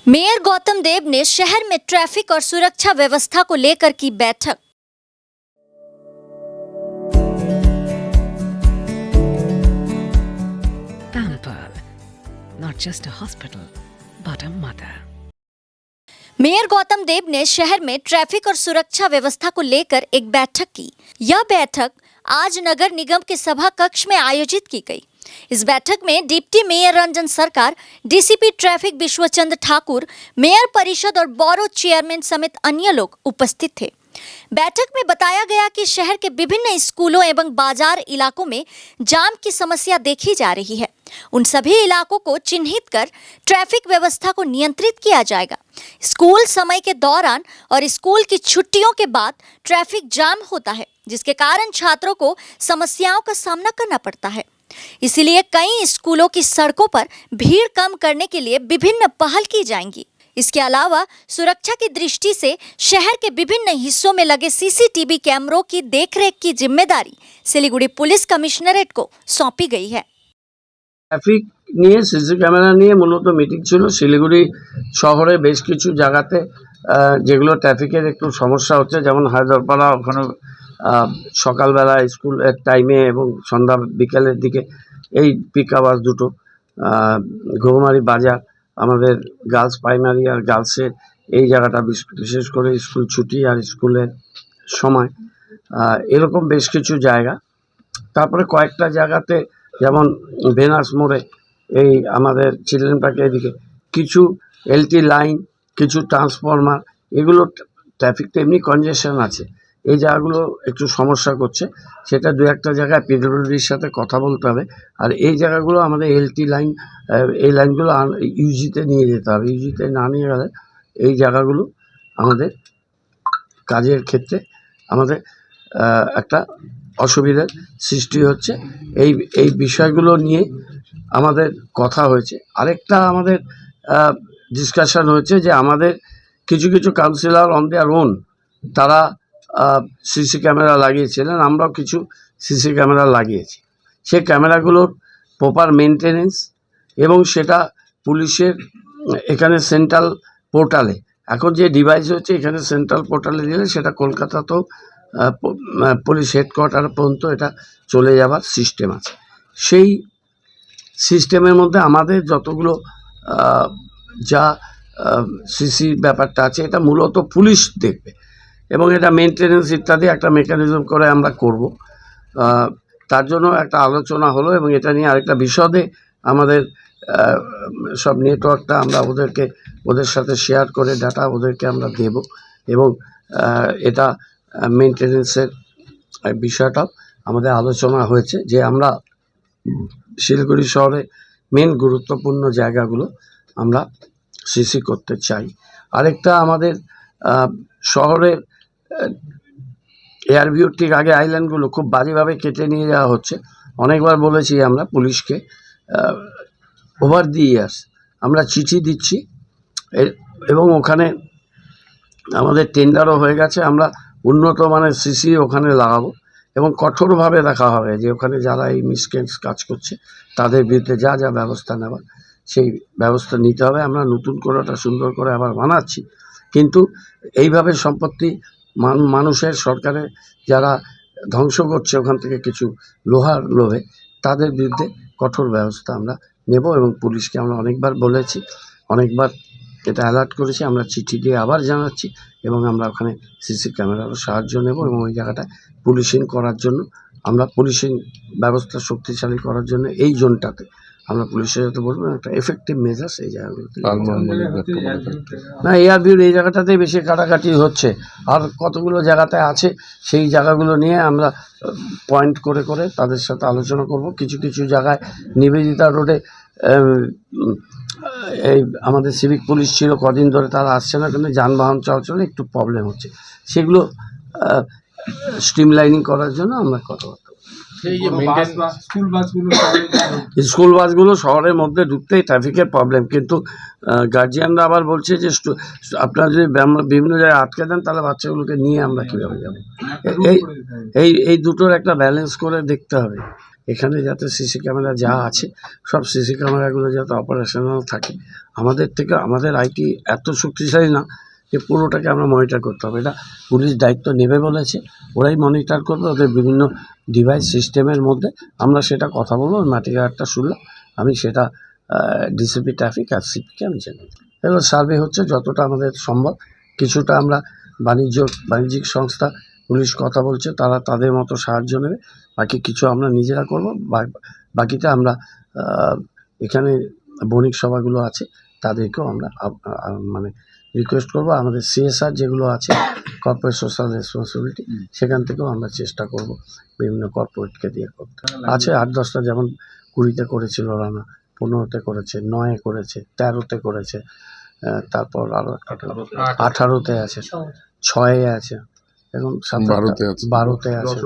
Mayor Gautam Dev ने शहर में ट्रैफिक और सुरक्षा व्यवस्था को लेकर की बैठक। Pampered, not just a hospital, but a mother. Mayor Gautam Dev ने शहर में ट्रैफिक और सुरक्षा व्यवस्था को लेकर एक बैठक की। यह बैठक आज नगर निगम के सभा कक्ष में आयोजित की गई। इस बैठक में डिप्टी मेयर रंजन सरकार, डीसीपी ट्रैफिक विश्वचंद्र ठाकुर, मेयर परिषद और बोरो चेयरमैन समेत अन्य लोग उपस्थित थे। बैठक में बताया गया कि शहर के विभिन्न स्कूलों एवं बाजार इलाकों में जाम की समस्या देखी जा रही है। उन सभी इलाकों को चिन्हित कर ट्रैफिक व्यवस्था को नियंत्रित किया जाएगा। स्कूल समय के दौरान और स्कूल की छुट्टियों के बाद ट्रैफिक जाम होता है, जिसके कारण छात्रों को समस्याओं का सामना करना पड़ता है। इसीलिए कई स्कूलों की सड़कों पर भीड़ कम करने के लिए विभिन्न पहल की जाएंगी। इसके अलावा सुरक्षा की दृष्टि से शहर के विभिन्न हिस्सों में लगे सीसीटीवी कैमरों की देखरेख की जिम्मेदारी सिलीगुड़ी पुलिस कमिश्नरेट को सौंपी गई है। ট্রাফিক নিয়ে সিসি ক্যামেরা নিয়ে মূলত মিটিং ছিল। শিলিগুড়ি শহরে বেশ কিছু জায়গাতে যেগুলো ট্রাফিকের একটু সমস্যা হচ্ছে, যেমন হায়দরপাড়া, ওখানে সকালবেলা স্কুলের টাইমে এবং সন্ধ্যা বিকেলের দিকে এই পিক আওয়ার্স দুটো, ঘুঘুমারি বাজার, আমাদের গার্লস প্রাইমারি আর গার্লসের এই জায়গাটা বিশেষ করে স্কুল ছুটি আর স্কুলের সময়, এরকম বেশ কিছু জায়গা। তারপরে কয়েকটা জায়গাতে যেমন ভেনাস মোড়ে, এই আমাদের চিলড্রেন পার্কের এদিকে কিছু এলটি লাইন, কিছু ট্রান্সফরমার, এগুলো ট্রাফিকটা এমনি কনজেশন আছে, এই জায়গাগুলো একটু সমস্যা করছে। সেটা দু একটা জায়গায় পিডব্লিউডির সাথে কথা বলতে হবে। আর এই জায়গাগুলো আমাদের এলটি লাইন, এই লাইনগুলো ইউজিতে নিয়ে যেতে হবে। ইউজিতে না নিয়ে গেলে এই জায়গাগুলো আমাদের কাজের ক্ষেত্রে আমাদের একটা অসুবিধার সৃষ্টি হচ্ছে। এই বিষয়গুলো নিয়ে আমাদের কথা হয়েছে। আরেকটা আমাদের ডিসকাশন হয়েছে যে আমাদের কিছু কিছু কাউন্সিলর অন দেয়ার ওন তারা সিসি ক্যামেরা লাগিয়েছিলেন, আমরাও কিছু সিসি ক্যামেরা লাগিয়েছি। সেই ক্যামেরাগুলোর প্রপার মেনটেনেন্স এবং সেটা পুলিশের এখানে সেন্ট্রাল পোর্টালে, এখন যে ডিভাইস হচ্ছে এখানে সেন্ট্রাল পোর্টালে দিলে সেটা কলকাতাতেও পুলিশ হেডকোয়ার্টার পর্যন্ত এটা চলে যাবার সিস্টেম আছে। সেই সিস্টেমের মধ্যে আমাদের যতগুলো যা সিসি ব্যাপারটা আছে এটা মূলত পুলিশ দেখবে এবং এটা মেনটেনেন্স ইত্যাদি একটা মেকানিজম করে আমরা করব। তার জন্য একটা আলোচনা হলো এবং এটা নিয়ে আরেকটা বিশদে আমাদের সব নেটওয়ার্কটা আমরা ওদের সাথে শেয়ার করে ডাটা ওদেরকে আমরা দেব এবং এটা মেনটেনেন্সের বিষয়টাও আমাদের আলোচনা হয়েছে যে আমরা শিলিগুড়ি শহরে মেন গুরুত্বপূর্ণ জায়গাগুলো আমরা সিসি করতে চাই। আরেকটা আমাদের শহরের এয়ারভিউ ঠিক আগে আইল্যান্ডগুলো খুব বাজেভাবে কেটে নিয়ে যাওয়া হচ্ছে। অনেকবার বলেছি আমরা পুলিশকে, ওভার দি ইয়ার্স আমরা চিঠি দিচ্ছি এবং ওখানে আমাদের টেন্ডারও হয়ে গেছে। আমরা উন্নত মানের সিসি ওখানে লাগাবো এবং কঠোরভাবে দেখা হবে যে ওখানে যারা এই মিসক্রেন্টস কাজ করছে তাদের বিরুদ্ধে যা যা ব্যবস্থা নেওয়ার সেই ব্যবস্থা নিতে হবে। আমরা নতুন করে ওটা সুন্দর করে আবার বানাচ্ছি, কিন্তু এইভাবে সম্পত্তি মানুষের, সরকারের যারা ধ্বংস করছে ওখান থেকে কিছু লোহার লোভে, তাদের বিরুদ্ধে কঠোর ব্যবস্থা আমরা নেব এবং পুলিশকে আমরা অনেকবার বলেছি, অনেকবার এটা অ্যালার্ট করেছি, আমরা চিঠি দিয়ে আবার জানাচ্ছি এবং আমরা ওখানে সিসি ক্যামেরারও সাহায্য নেব এবং ওই জায়গাটায় পুলিশিং করার জন্য, আমরা পুলিশিং ব্যবস্থা শক্তিশালী করার জন্য এই জোনটাতে আমরা পুলিশের সাথে বলবো একটা এফেক্টিভ মেজার্স এই জায়গাগুলোতে। না, এয়ারভিউর এই জায়গাটাতেই বেশি কাটাকাটি হচ্ছে, আর কতগুলো জায়গাতে আছে সেই জায়গাগুলো নিয়ে আমরা পয়েন্ট করে করে তাদের সাথে আলোচনা করব। কিছু কিছু জায়গায় নিবেদিতা রোডে এই আমাদের সিভিক পুলিশ ছিল কদিন ধরে, তারা আসছে না, কিন্তু যানবাহন চলাচলে একটু প্রবলেম হচ্ছে। সেগুলো স্ট্রিমলাইনিং করার জন্য আমরা কথাবার্তা। স্কুল বাসগুলো শহরের মধ্যে ঢুকতেই ট্রাফিকের প্রবলেম, কিন্তু গার্জিয়ানরা আবার বলছে যে আপনারা যদি বিভিন্ন জায়গায় আটকে দেন তাহলে বাচ্চাগুলোকে নিয়ে আমরা কীভাবে যাবো। এই দুটোর একটা ব্যালেন্স করে দেখতে হবে। এখানে যাতে সিসি ক্যামেরা যা আছে সব সিসি ক্যামেরাগুলো যাতে অপারেশনাল থাকে। আমাদের থেকে আমাদের আইটি এত শক্তিশালী না যে পুরোটাকে আমরা মনিটর করতে হবে, এটা পুলিশ দায়িত্ব নেবে বলেছে, ওরাই মনিটর করবে ওদের বিভিন্ন ডিভাইস সিস্টেমের মধ্যে। আমরা সেটা কথা বলবো, মাটিঘাটটা শুনলাম, আমি সেটা ডিসিপি ট্রাফিক আর সিপিকে আমি জানি। এবার সার্ভে হচ্ছে যতটা আমাদের সম্ভব, কিছুটা আমরা বাণিজ্যিক সংস্থা পুলিশ কথা বলছে, তারা তাদের মতো সাহায্য নেবে, বাকি কিছু আমরা নিজেরা করব, বাকিটা আমরা এখানে বণিক সভাগুলো আছে তাদেরকেও আমরা মানে রিকোয়েস্ট করব, আমাদের সিএসআর যেগুলো আছে কর্পোরেট সোশ্যাল রেসপন্সিবিলিটি, সেখান থেকেও আমরা চেষ্টা করব বিভিন্ন কর্পোরেটকে দিয়ে করতে। আছে 8-10টা, যেমন 20-তে করেছিল রানা, 15-তে করেছে, 9-এ করেছে, 13-তে করেছে, তারপর আরও 18-তে আছে, 6-এ আছে, এখন 12-তে আছে।